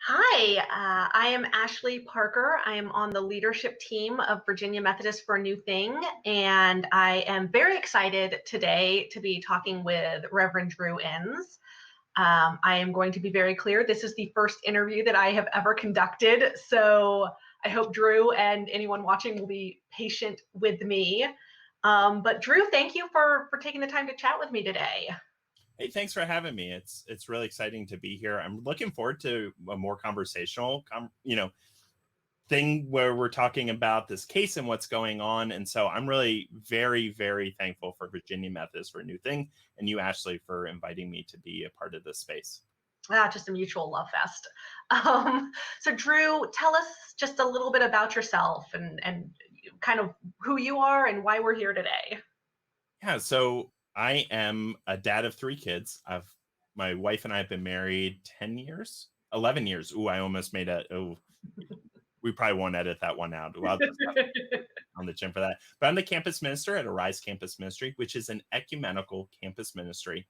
Hi, I am Ashley Parker. I am on the leadership team of Virginia Methodist for a New Thing, and I am very excited today to be talking with Reverend Drew Ensz. I am going to be very clear. This is the first interview that I have ever conducted, so I hope Drew and anyone watching will be patient with me. But Drew, thank you for taking the time to chat with me today. Hey, thanks for having me. It's really exciting to be here. I'm looking forward to a more conversational, thing where we're talking about this case and what's going on. And so I'm really very, very thankful for Virginia Methodist for a New Thing, and you, Ashley, for inviting me to be a part of this space. Just a mutual love fest. So Drew, tell us just a little bit about yourself and kind of who you are and why we're here today. Yeah, so I am a dad of three kids. My wife and I have been married 10 years, 11 years. Ooh, I almost made we probably won't edit that one out. Well, on the chin for that. But I'm the campus minister at Arise Campus Ministry, which is an ecumenical campus ministry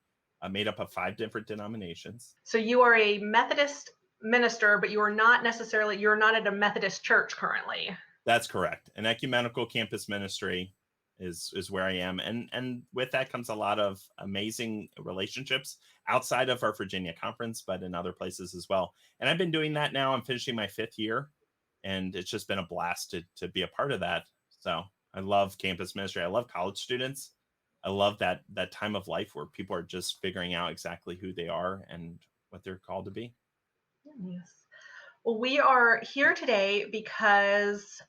made up of 5 different denominations. So you are a Methodist minister, but you're not at a Methodist church currently. That's correct. An ecumenical campus ministry is where I am, and with that comes a lot of amazing relationships outside of our Virginia conference, but in other places as well. And I've been doing that now. I'm finishing my 5th year, and it's just been a blast to be a part of that. So I love campus ministry. I love college students. I love that time of life where people are just figuring out exactly who they are and what they're called to be. Yes. Well, we are here today because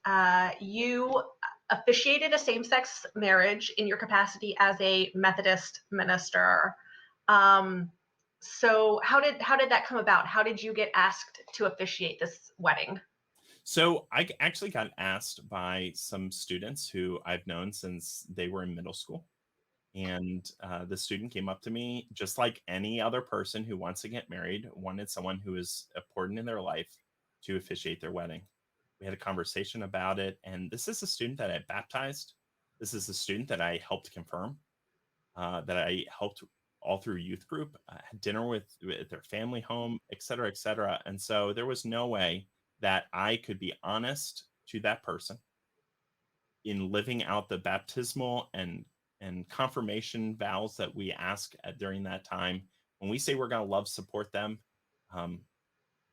you officiated a same-sex marriage in your capacity as a Methodist minister. So how did that come about? How did you get asked to officiate this wedding? So I actually got asked by some students who I've known since they were in middle school. And the student came up to me, just like any other person who wants to get married, wanted someone who is important in their life to officiate their wedding. We had a conversation about it. And this is a student that I baptized. This is a student that I helped confirm, that I helped all through youth group, had dinner with their family home, et cetera, et cetera. And so there was no way that I could be honest to that person in living out the baptismal and confirmation vows that we ask during that time. When we say we're going to love, support them, um,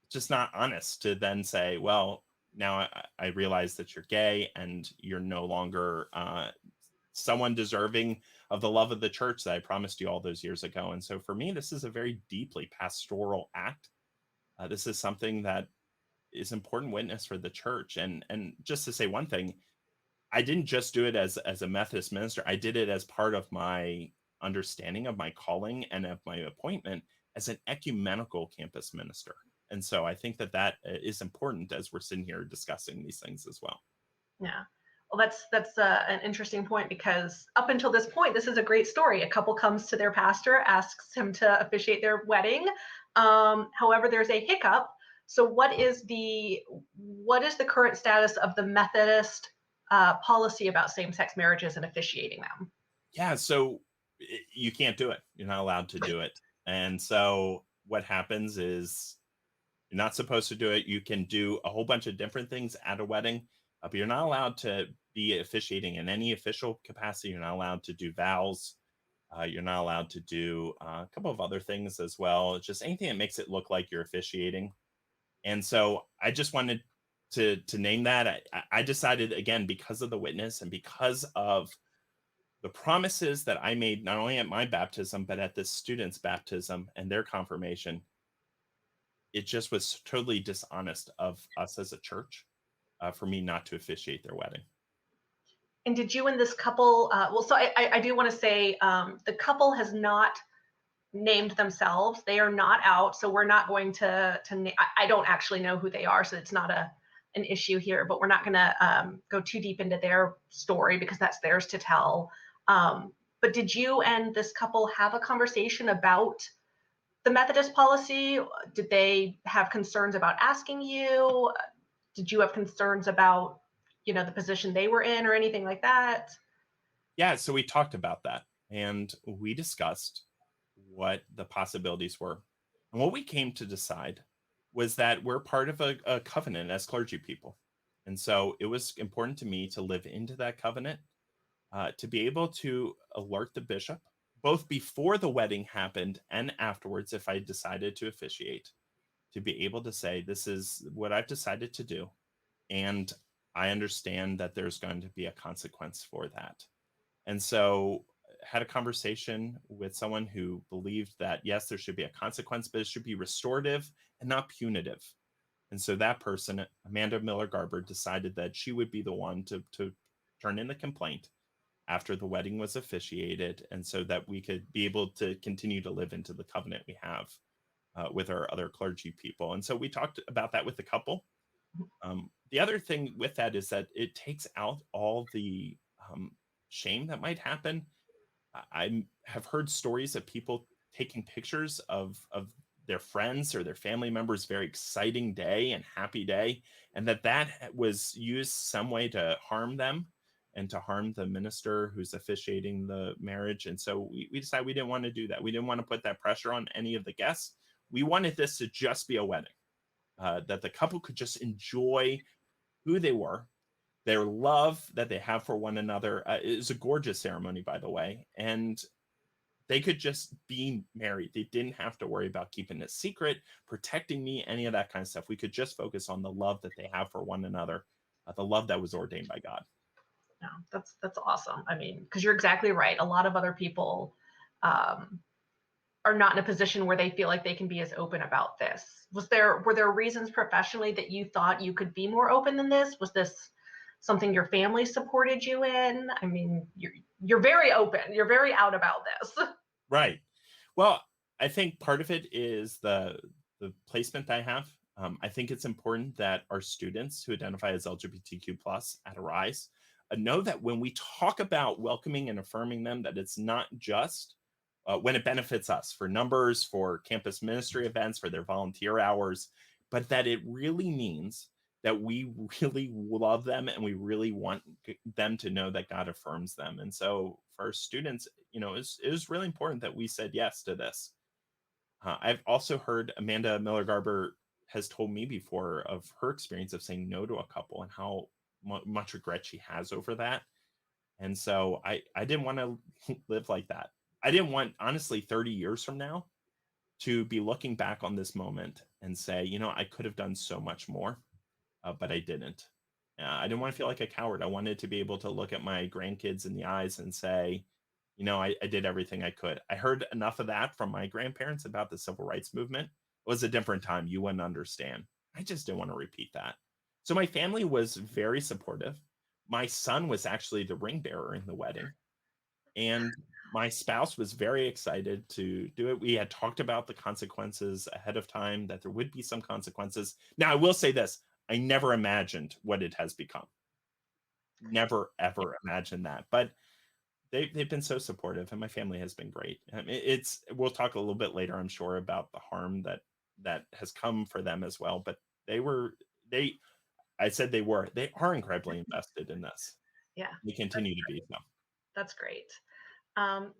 it's just not honest to then say, well, now I realize that you're gay and you're no longer someone deserving of the love of the church that I promised you all those years ago. And so for me, this is a very deeply pastoral act. This is something that is important witness for the church. And just to say one thing, I didn't just do it as a Methodist minister. I did it as part of my understanding of my calling and of my appointment as an ecumenical campus minister. And so I think that is important as we're sitting here discussing these things as well. Yeah. Well, that's an interesting point because up until this point, this is a great story. A couple comes to their pastor, asks him to officiate their wedding. However, there's a hiccup. So what is the current status of the Methodist policy about same-sex marriages and officiating them? Yeah, so you can't do it. You're not allowed to do it. And so what happens is you're not supposed to do it. You can do a whole bunch of different things at a wedding, but you're not allowed to be officiating in any official capacity. You're not allowed to do vows. You're not allowed to do a couple of other things as well. Just anything that makes it look like you're officiating. And so I just wanted to name that. I decided, again, because of the witness and because of the promises that I made, not only at my baptism, but at this student's baptism and their confirmation, it just was totally dishonest of us as a church for me not to officiate their wedding. And did you and this couple, so I do want to say the couple has not named themselves. They are not out. So we're not going to I don't actually know who they are. So it's not an issue here, but we're not going to go too deep into their story because that's theirs to tell. But did you and this couple have a conversation about the Methodist policy? Did they have concerns about asking you? Did you have concerns about, the position they were in or anything like that? Yeah, so we talked about that and we discussed what the possibilities were. And what we came to decide was that we're part of a covenant as clergy people. And so it was important to me to live into that covenant, to be able to alert the bishop, both before the wedding happened and afterwards, if I decided to officiate, to be able to say, this is what I've decided to do. And I understand that there's going to be a consequence for that. And so had a conversation with someone who believed that, yes, there should be a consequence, but it should be restorative and not punitive. And so that person, Amanda Miller Garber, decided that she would be the one to turn in the complaint after the wedding was officiated, and so that we could be able to continue to live into the covenant we have with our other clergy people. And so we talked about that with the couple. The other thing with that is that it takes out all the shame that might happen. I have heard stories of people taking pictures of their friends or their family members' very exciting day and happy day, and that was used some way to harm them and to harm the minister who's officiating the marriage. And so we decided we didn't want to do that. We didn't want to put that pressure on any of the guests. We wanted this to just be a wedding, that the couple could just enjoy who they were, their love that they have for one another. It is a gorgeous ceremony, by the way, and they could just be married. They didn't have to worry about keeping it secret, protecting me, any of that kind of stuff. We could just focus on the love that they have for one another, the love that was ordained by God. No, that's awesome. I mean, because you're exactly right. A lot of other people are not in a position where they feel like they can be as open about this. Were there reasons professionally that you thought you could be more open than this? Was this something your family supported you in? I mean, you're very open. You're very out about this. Right. Well, I think part of it is the placement I have. I think it's important that our students who identify as LGBTQ plus at Arise know that when we talk about welcoming and affirming them, that it's not just when it benefits us for numbers, for campus ministry events, for their volunteer hours, but that it really means that we really love them and we really want them to know that God affirms them. And so for our students, it was really important that we said yes to this. I've also heard Amanda Miller Garber has told me before of her experience of saying no to a couple and how much regret she has over that. And so I didn't want to live like that. I didn't want, honestly, 30 years from now to be looking back on this moment and say, I could have done so much more, but I didn't. I didn't want to feel like a coward. I wanted to be able to look at my grandkids in the eyes and say, I did everything I could. I heard enough of that from my grandparents about the civil rights movement. It was a different time. You wouldn't understand. I just didn't want to repeat that. So my family was very supportive. My son was actually the ring bearer in the wedding. And my spouse was very excited to do it. We had talked about the consequences ahead of time, that there would be some consequences. Now, I will say this. I never imagined what it has become. Never, ever imagined that. But they've been so supportive, and my family has been great. I mean, we'll talk a little bit later, I'm sure, about the harm that has come for them as well. But they are incredibly invested in this. Yeah. They continue to be so. That's great.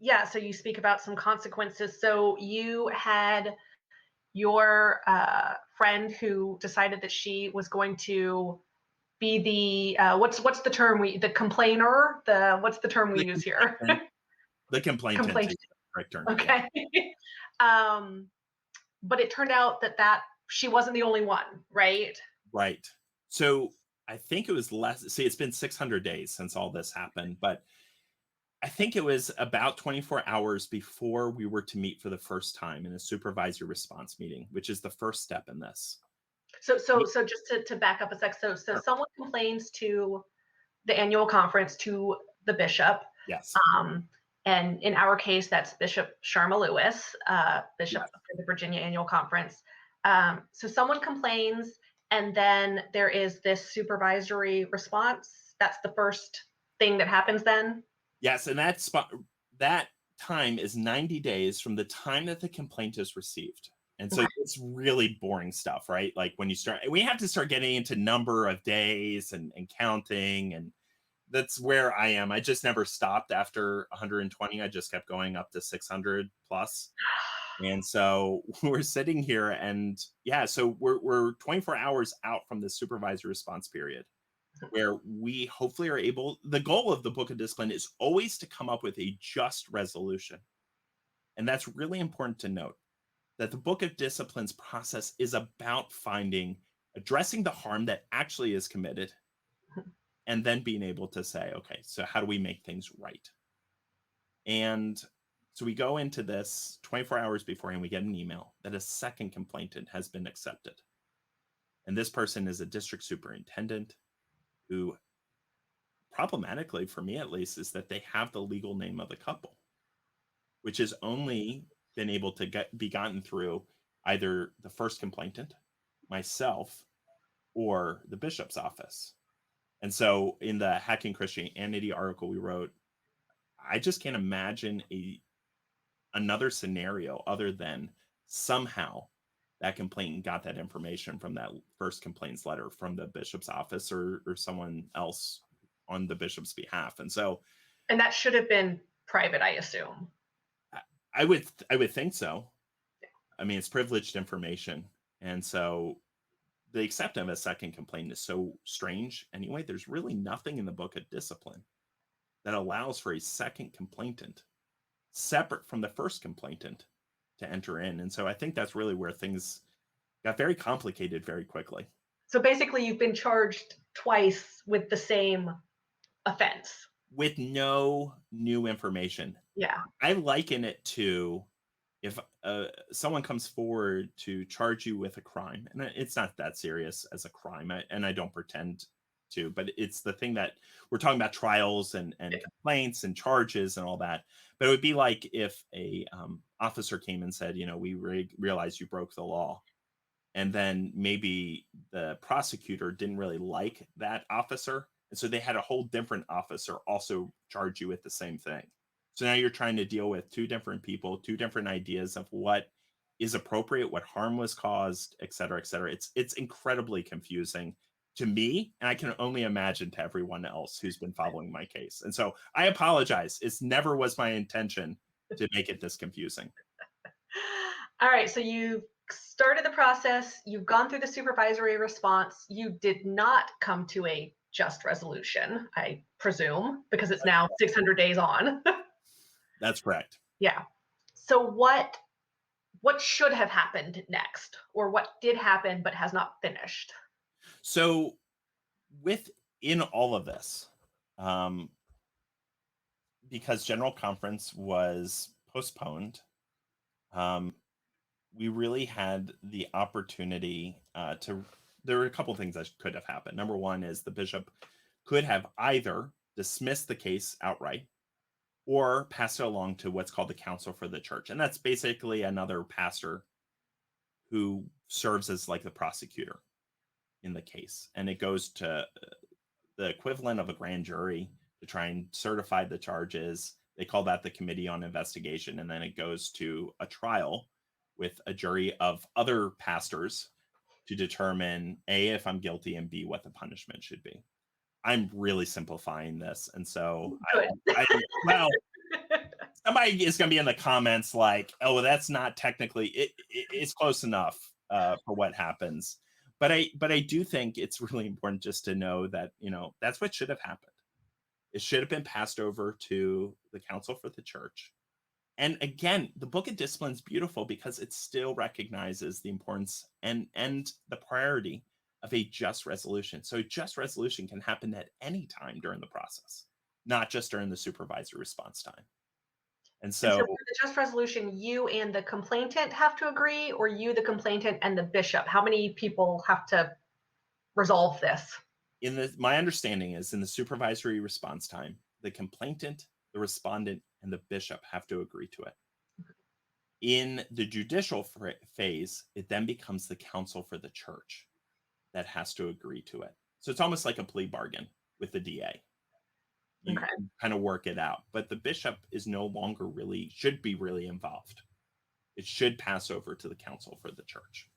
Yeah, so you speak about some consequences. So you had your friend who decided that she was going to be the what's the term the complainer? What's the term we use here? The complainant. Complaint. Correct term. Okay. Yeah. But it turned out that she wasn't the only one, right? Right. So I think it was less. See, it's been 600 days since all this happened, but I think it was about 24 hours before we were to meet for the first time in a supervisory response meeting, which is the first step in this. So just to back up a sec. So Sure. Someone complains to the annual conference to the bishop. Yes. And in our case, that's Bishop Sharma Lewis, Bishop Yes. for the Virginia Annual Conference. So someone complains, and then there is this supervisory response. That's the first thing that happens then? Yes, and that time is 90 days from the time that the complaint is received. And so it's really boring stuff, right? Like when we have to start getting into number of days and counting, and that's where I am. I just never stopped after 120. I just kept going up to 600 plus. And so we're sitting here and yeah, so we're 24 hours out from the supervisory response period where we hopefully are able, the goal of the book of discipline is always to come up with a just resolution. And that's really important to note that the book of discipline's process is about addressing the harm that actually is committed and then being able to say, okay, so how do we make things right? And so we go into this 24 hours before and we get an email that a second complainant has been accepted. And this person is a district superintendent who, problematically for me at least, is that they have the legal name of the couple, which has only been able to be gotten through either the first complainant, myself, or the bishop's office. And so in the Hacking Christianity article we wrote, I just can't imagine another scenario other than somehow that complainant got that information from that first complaints letter from the bishop's office or someone else on the bishop's behalf. And so And that should have been private, I assume. I would think so. I mean, it's privileged information. And so the acceptance of a second complaint is so strange anyway. There's really nothing in the book of discipline that allows for a second complainant separate from the first complainant to enter in. And so I think that's really where things got very complicated very quickly. So basically, you've been charged twice with the same offense. With no new information. Yeah. I liken it to if someone comes forward to charge you with a crime, and it's not that serious as a crime, and I don't pretend to, but it's the thing that we're talking about trials and complaints and charges and all that. But it would be like if a officer came and said, we realize you broke the law. And then maybe the prosecutor didn't really like that officer. And so they had a whole different officer also charge you with the same thing. So now you're trying to deal with two different people, two different ideas of what is appropriate, what harm was caused, et cetera, et cetera. It's incredibly confusing to me, and I can only imagine to everyone else who's been following my case. And so I apologize. It never was my intention to make it this confusing. All right, so you've started the process, you've gone through the supervisory response, you did not come to a just resolution, I presume, because it's now 600 days on. That's correct. Yeah. So what should have happened next, or what did happen but has not finished? So within all of this, because General Conference was postponed, we really had the opportunity there were a couple of things that could have happened. Number one is the bishop could have either dismissed the case outright or passed it along to what's called the council for the church. And that's basically another pastor who serves as like the prosecutor in the case. And it goes to the equivalent of a grand jury to try and certify the charges. They call that the committee on investigation. And then it goes to a trial with a jury of other pastors to determine A, if I'm guilty, and B, what the punishment should be. I'm really simplifying this. And so, well, somebody is going to be in the comments like, oh, well, that's not technically, it's close enough for what happens. But I do think it's really important just to know that, that's what should have happened. It should have been passed over to the council for the church. And again, the book of discipline is beautiful because it still recognizes the importance and the priority of a just resolution. So a just resolution can happen at any time during the process, not just during the supervisory response time. And so for the just resolution, you and the complainant have to agree, or you, the complainant, and the bishop? How many people have to resolve this? My understanding is in the supervisory response time, the complainant, the respondent, and the bishop have to agree to it. In the judicial phase, it then becomes the council for the church that has to agree to it. So it's almost like a plea bargain with the DA. You kind of work it out, but the bishop is no longer should be really involved. It should pass over to the council for the church.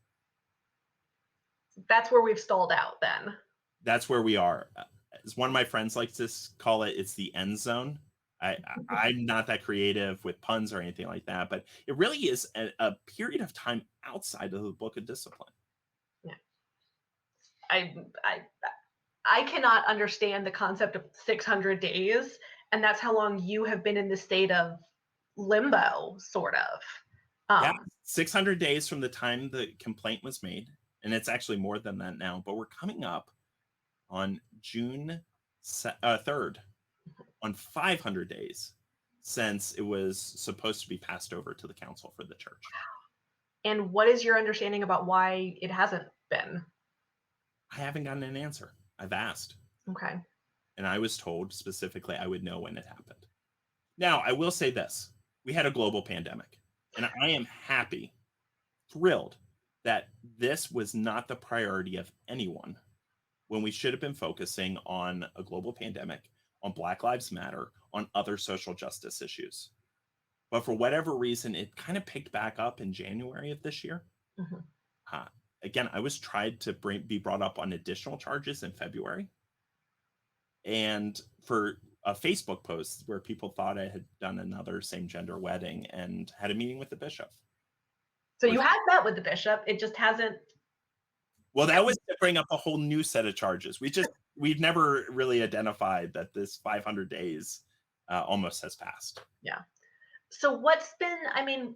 That's where we've stalled out then. That's where we are. As one of my friends likes to call it, it's the end zone. I'm not that creative with puns or anything like that, but it really is a period of time outside of the book of discipline. Yeah. I, I, I cannot understand the concept of 600 days. And that's how long you have been in this state of limbo, sort of. Yeah, Um, 600 days from the time the complaint was made, and it's actually more than that now, but we're coming up on June 3rd on 500 days since it was supposed to be passed over to the council for the church. and what is your understanding about why it hasn't been? I haven't gotten an answer. I've asked, Okay. and I was told specifically I would know when it happened. Now, I will say this. We had a global pandemic, and I am happy, thrilled that this was not the priority of anyone when we should have been focusing on a global pandemic, on Black Lives Matter, on other social justice issues. But for whatever reason, it kind of picked back up in January of this year. Mhm. Uh, Again, I was tried to be brought up on additional charges in February. And for a Facebook post where people thought I had done another same gender wedding and had a meeting with the bishop. So you have met with the bishop. It just hasn't. Well, that was to bring up a whole new set of charges. We've never really identified that this 500 days almost has passed. Yeah. So what's been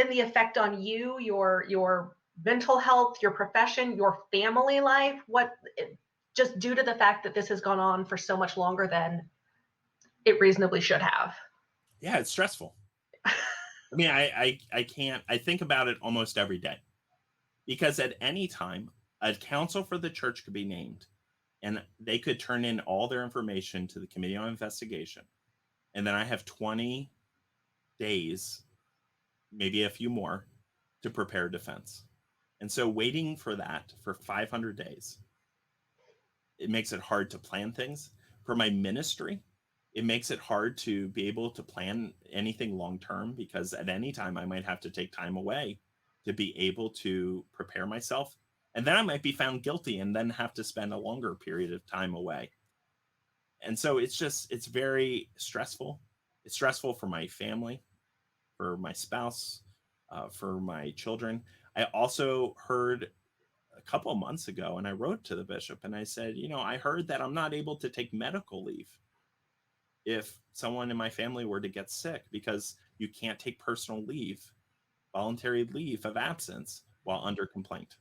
the effect on you, your mental health, your profession, your family life? Just due to the fact that this has gone on for so much longer than it reasonably should have. Yeah, it's stressful. I mean, I can't. I think about it almost every day because at any time, a counsel for the church could be named, and they could turn in all their information to the Committee on Investigation, and then I have 20 days, maybe a few more, to prepare defense. And so, waiting for that for 500 days, it makes it hard to plan things. For my ministry, it makes it hard to be able to plan anything long term because at any time I might have to take time away to be able to prepare myself. And then I might be found guilty and then have to spend a longer period of time away. And so it's very stressful. It's stressful for my family, for my spouse, for my children. I also heard a couple of months ago, and I wrote to the bishop and I said, I heard that I'm not able to take medical leave if someone in my family were to get sick because you can't take personal leave, voluntary leave of absence while under complaint.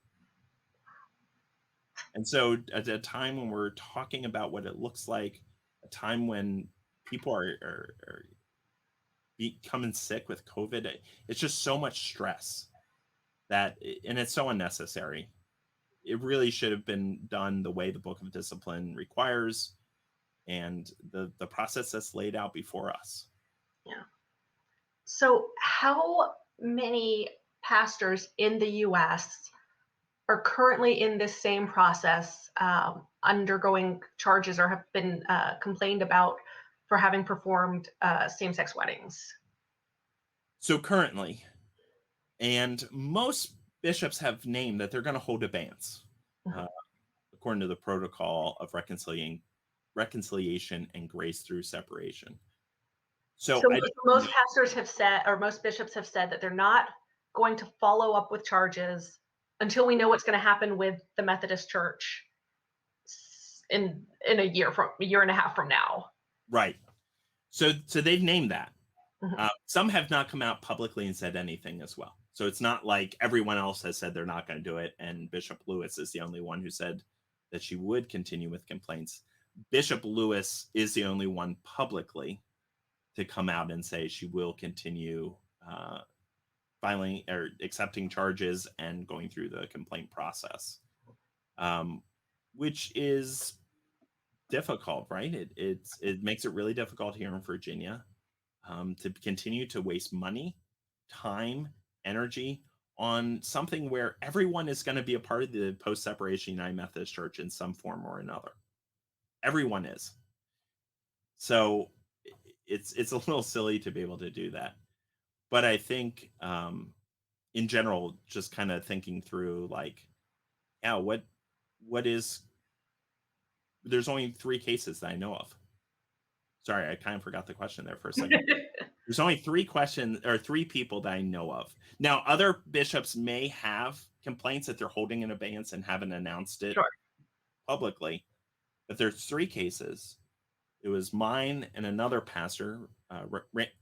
And so at a time when we're talking about what it looks like, a time when people are becoming sick with COVID, it's just so much stress and it's so unnecessary. It really should have been done the way the Book of Discipline requires and the process that's laid out before us. Yeah. So how many pastors in the US are currently in this same process, undergoing charges or have been complained about for having performed same-sex weddings? So currently, and most bishops have named that they're going to hold abeyance, Mhm. according to the protocol of reconciliation and grace through separation. So So most pastors have said, or most bishops have said, that they're not going to follow up with charges until we know what's going to happen with the Methodist Church in a year and a half from now. right. So they've named that. Mhm. Some have not come out publicly and said anything as well. So it's not like everyone else has said they're not going to do it, and Bishop Lewis is the only one who said that she would continue with complaints. Bishop Lewis is the only one publicly to come out and say she will continue filing or accepting charges and going through the complaint process, which is difficult, right? It makes it really difficult here in Virginia to continue to waste money, time, energy on something where everyone is going to be a part of the post-separation United Methodist Church in some form or another. Everyone is. So it's a little silly to be able to do that. But I think in general, just kind of thinking through like, yeah, what is there's only 3 cases that I know of. Sorry, I kind of forgot the question there for a second. There's only three people that I know of. Now, other bishops may have complaints that they're holding in abeyance and haven't announced it Sure. publicly, but there's three cases. It was mine and another pastor,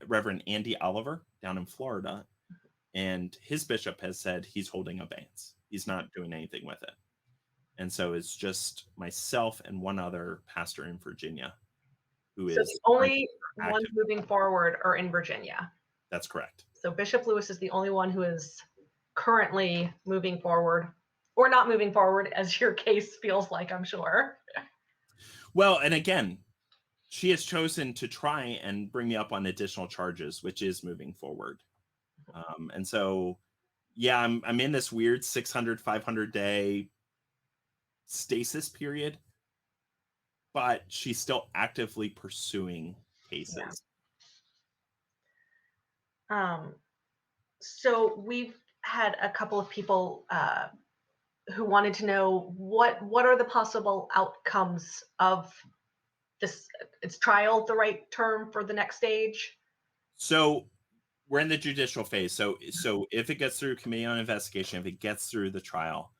Reverend Andy Oliver down in Florida, and his bishop has said he's holding abeyance. He's not doing anything with it. And so it's just myself and one other pastor in Virginia who So is the only ones active. moving forward are in Virginia. That's correct. So Bishop Lewis is the only one who is currently moving forward, or not moving forward, as your case feels like, I'm sure. Well, and again, she has chosen to try and bring me up on additional charges, which is moving forward. And so, yeah, I'm in this weird 600, 500 day stasis period, but she's still actively pursuing cases. Yeah. So we've had a couple of people who wanted to know what are the possible outcomes of this. Is trial the right term for the next stage? So we're in the judicial phase. So if it gets through committee on investigation, if it gets through the trial,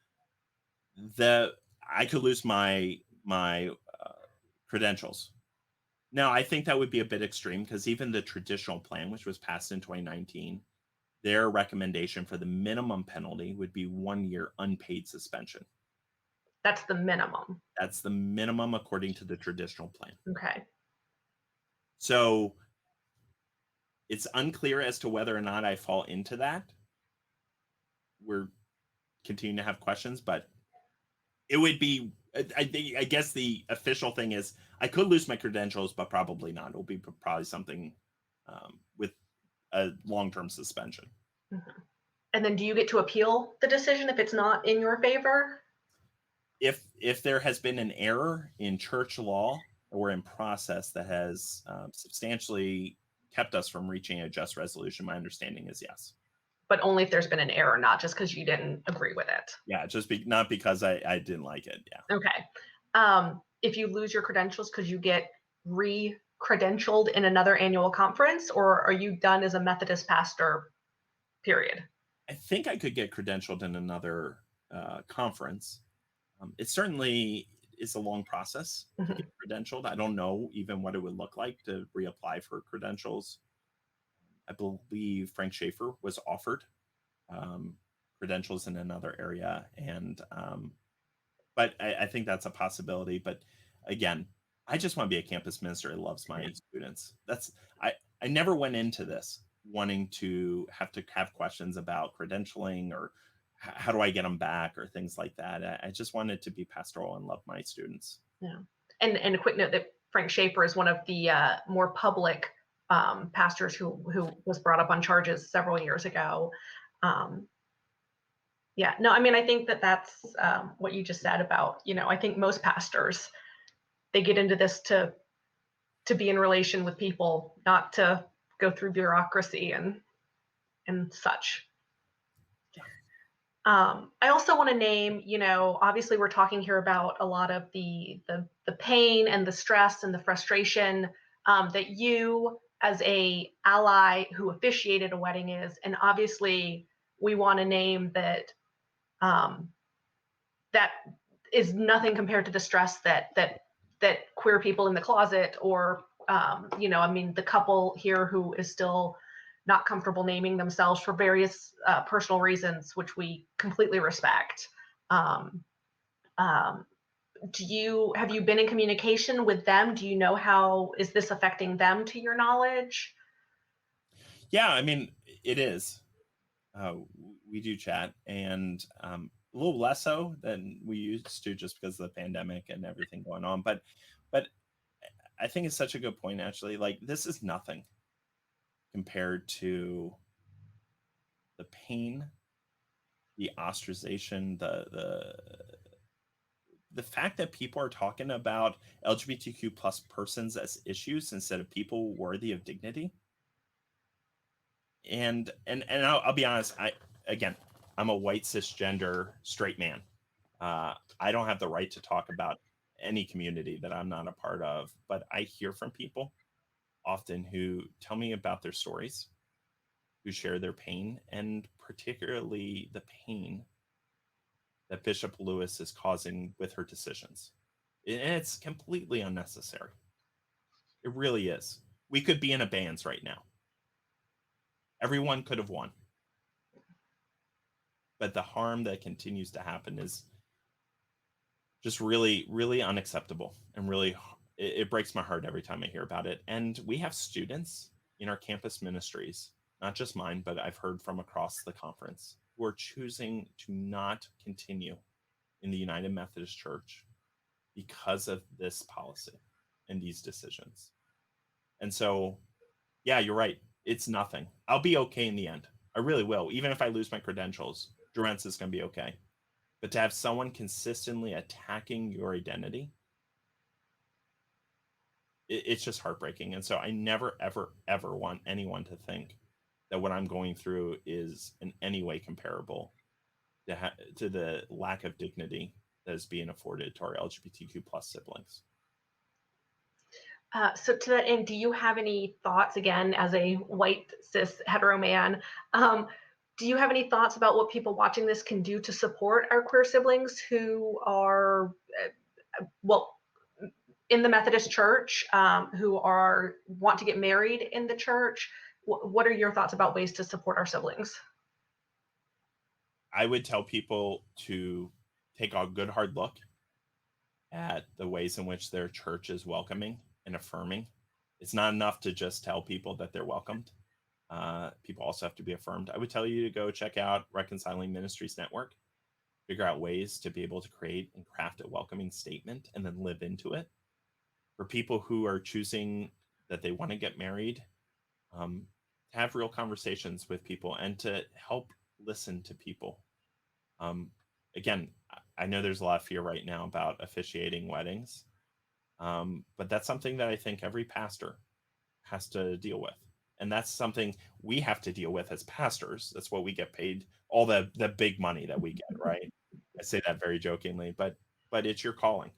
I could lose my credentials. Now, I think that would be a bit extreme because even the traditional plan, which was passed in 2019, their recommendation for the minimum penalty would be 1 year unpaid suspension. That's the minimum. That's the minimum according to the traditional plan. Okay. So it's unclear as to whether or not I fall into that. We're continuing to have questions, but it would be, I guess the official thing is I could lose my credentials, but probably not. It'll be probably something with a long-term suspension. Mm-hmm. And then do you get to appeal the decision if it's not in your favor? If there has been an error in church law or in process that has substantially kept us from reaching a just resolution, my understanding is yes. But only if there's been an error, not just because you didn't agree with it. Yeah, not because I didn't like it. Yeah. Okay. If you lose your credentials, could you get re-credentialed in another annual conference, or are you done as a Methodist pastor, period? I think I could get credentialed in another conference. It certainly is a long process to get credentialed. I don't know even what it would look like to reapply for credentials. I believe Frank Schaefer was offered credentials in another area, and but I think that's a possibility. But again, I just want to be a campus minister who loves my students. I never went into this wanting to have questions about credentialing or how do I get them back or things like that. I just wanted to be pastoral and love my students. Yeah. And a quick note that Frank Schaefer is one of the more public pastors who was brought up on charges several years ago. Yeah, no, I mean, I think that's what you just said about, I think most pastors, they get into this to be in relation with people, not to go through bureaucracy and such. I also want to name, obviously we're talking here about a lot of the pain and the stress and the frustration that you as a ally who officiated a wedding is, and obviously we want to name that that is nothing compared to the stress that queer people in the closet or I mean the couple here who is still not comfortable naming themselves for various personal reasons, which we completely respect. Have you been in communication with them? Do you know how is this affecting them to your knowledge? Yeah, I mean, it is. We do chat, and a little less so than we used to just because of the pandemic and everything going on. But I think it's such a good point, actually. Like, this is nothing compared to the pain, the ostracization, the fact that people are talking about LGBTQ plus persons as issues instead of people worthy of dignity. And I'll be honest, I'm a white cisgender straight man. I don't have the right to talk about any community that I'm not a part of, but I hear from people often who tell me about their stories, who share their pain, and particularly the pain that Bishop Lewis is causing with her decisions. And it's completely unnecessary. It really is. We could be in abeyance right now. Everyone could have won. But the harm that continues to happen is just really, really unacceptable, and really, it breaks my heart every time I hear about it. And we have students in our campus ministries, not just mine, but I've heard from across the conference, who are choosing to not continue in the United Methodist Church because of this policy and these decisions. And so, yeah, you're right. It's nothing. I'll be okay in the end. I really will. Even if I lose my credentials, Drew Ensz is going to be okay. But to have someone consistently attacking your identity, it's just heartbreaking. And so I never, ever, ever want anyone to think that what I'm going through is in any way comparable to the lack of dignity that is being afforded to our LGBTQ plus siblings. So to that end, do you have any thoughts, again, as a white, cis, hetero man, do you have any thoughts about what people watching this can do to support our queer siblings who are, well, in the Methodist Church, who want to get married in the church? What are your thoughts about ways to support our siblings? I would tell people to take a good hard look at the ways in which their church is welcoming and affirming. It's not enough to just tell people that they're welcomed. People also have to be affirmed. I would tell you to go check out Reconciling Ministries Network, figure out ways to be able to create and craft a welcoming statement and then live into it. For people who are choosing that they want to get married, to have real conversations with people and to help listen to people. Again, I know there's a lot of fear right now about officiating weddings, but that's something that I think every pastor has to deal with. And that's something we have to deal with as pastors. That's what we get paid, all the big money that we get, right? I say that very jokingly, but it's your calling.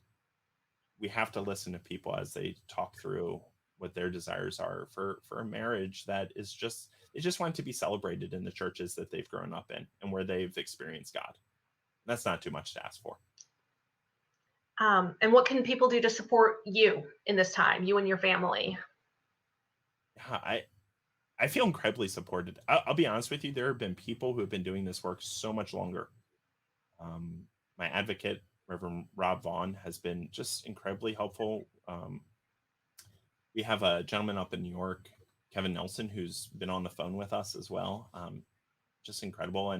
We have to listen to people as they talk through what their desires are for a marriage that is just, they just want to be celebrated in the churches that they've grown up in and where they've experienced God. That's not too much to ask for. And what can people do to support you in this time, you and your family? Yeah, I feel incredibly supported. I'll be honest with you. There have been people who have been doing this work so much longer. My advocate, Reverend Rob Vaughn, has been just incredibly helpful. We have a gentleman up in New York, Kevin Nelson, who's been on the phone with us as well. Just incredible.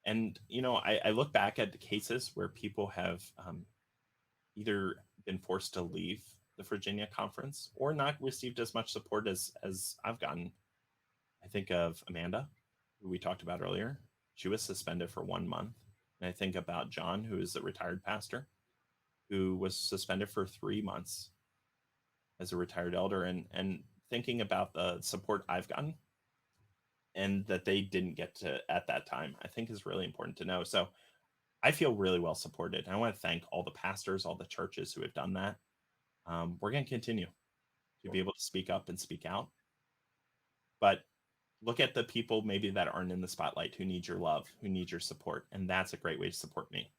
And you know, I look back at the cases where people have either been forced to leave the Virginia conference or not received as much support as I've gotten. I think of Amanda, who we talked about earlier. She was suspended for 1 month. And I think about John, who is a retired pastor, who was suspended for 3 months as a retired elder, and thinking about the support I've gotten and that they didn't get to at that time, I think is really important to know. So I feel really well supported. And I want to thank all the pastors, all the churches who have done that. We're going to continue to be able to speak up and speak out. But look at the people maybe that aren't in the spotlight, who need your love, who need your support. And that's a great way to support me.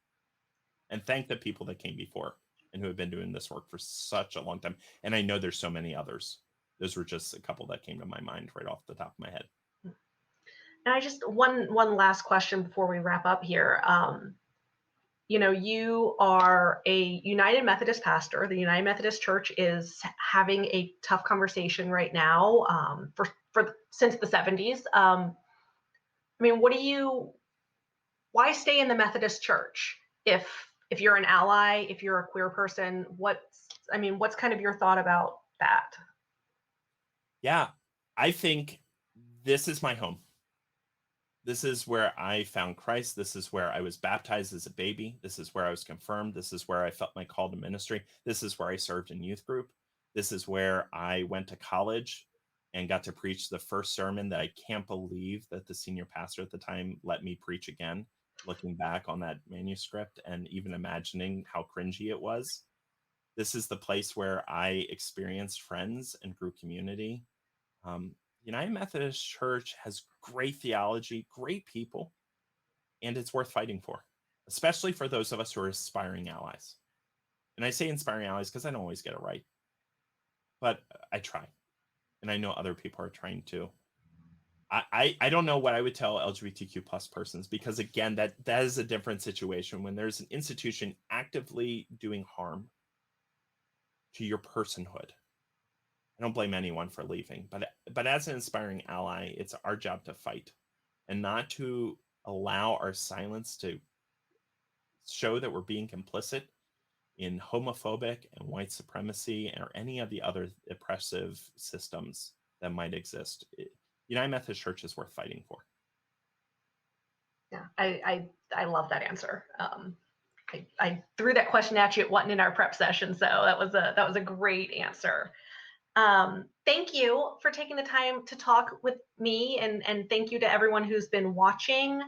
And thank the people that came before and who have been doing this work for such a long time. And I know there's so many others. Those were just a couple that came to my mind right off the top of my head. And I just, one last question before we wrap up here. You know, you are a United Methodist pastor. The United Methodist Church is having a tough conversation right now, since the 70s. I mean, why stay in the Methodist Church if you're an ally, if you're a queer person? What's kind of your thought about that? Yeah, I think this is my home. This is where I found Christ. This is where I was baptized as a baby. This is where I was confirmed. This is where I felt my call to ministry. This is where I served in youth group. This is where I went to college and got to preach the first sermon that I can't believe that the senior pastor at the time let me preach again, looking back on that manuscript and even imagining how cringy it was. This is the place where I experienced friends and grew community. United Methodist Church has great theology, great people, and it's worth fighting for, especially for those of us who are aspiring allies. And I say inspiring allies because I don't always get it right, but I try. And I know other people are trying too. I don't know what I would tell LGBTQ plus persons, because again, that is a different situation when there's an institution actively doing harm to your personhood. I don't blame anyone for leaving, but as an inspiring ally, it's our job to fight and not to allow our silence to show that we're being complicit in homophobic and white supremacy or any of the other oppressive systems that might exist. United Methodist Church is worth fighting for. Yeah, I love that answer. I threw that question at you. It wasn't in our prep session, so that was a great answer. Thank you for taking the time to talk with me, and thank you to everyone who's been watching.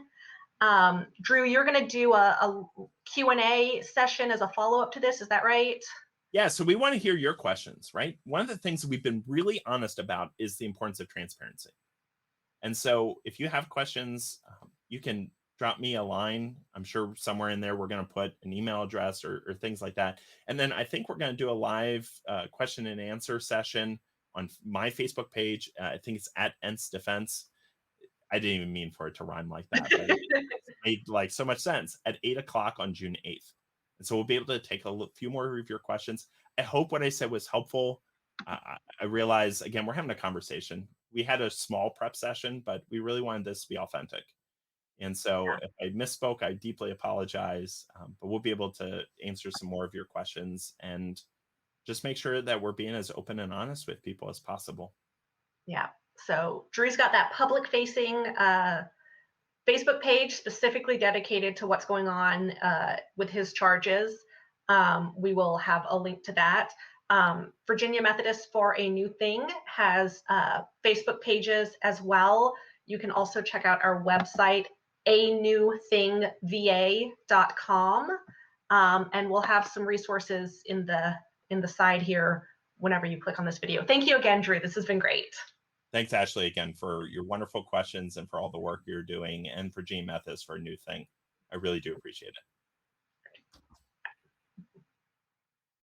Drew, you're going to do a Q&A session as a follow-up to this. Is that right? Yeah, so we want to hear your questions, right? One of the things that we've been really honest about is the importance of transparency. And so if you have questions, you can drop me a line. I'm sure somewhere in there we're going to put an email address or things like that. And then I think we're going to do a live question and answer session on my Facebook page. I think it's at Ensz Defense. I didn't even mean for it to rhyme like that, but it made like so much sense, at 8 o'clock on June 8th. And so we'll be able to take a few more of your questions. I hope what I said was helpful. I realize, again, we're having a conversation. We had a small prep session, but we really wanted this to be authentic. And so if I misspoke, I deeply apologize, but we'll be able to answer some more of your questions and just make sure that we're being as open and honest with people as possible. Yeah. So Drew's got that public-facing Facebook page specifically dedicated to what's going on with his charges. We will have a link to that. Virginia Methodist for a New Thing has Facebook pages as well. You can also check out our website, anewthingva.com, and we'll have some resources in the side here whenever you click on this video. Thank you again, Drew. This has been great. Thanks, Ashley, again, for your wonderful questions and for all the work you're doing, and for Virginia Methodist for a New Thing. I really do appreciate it.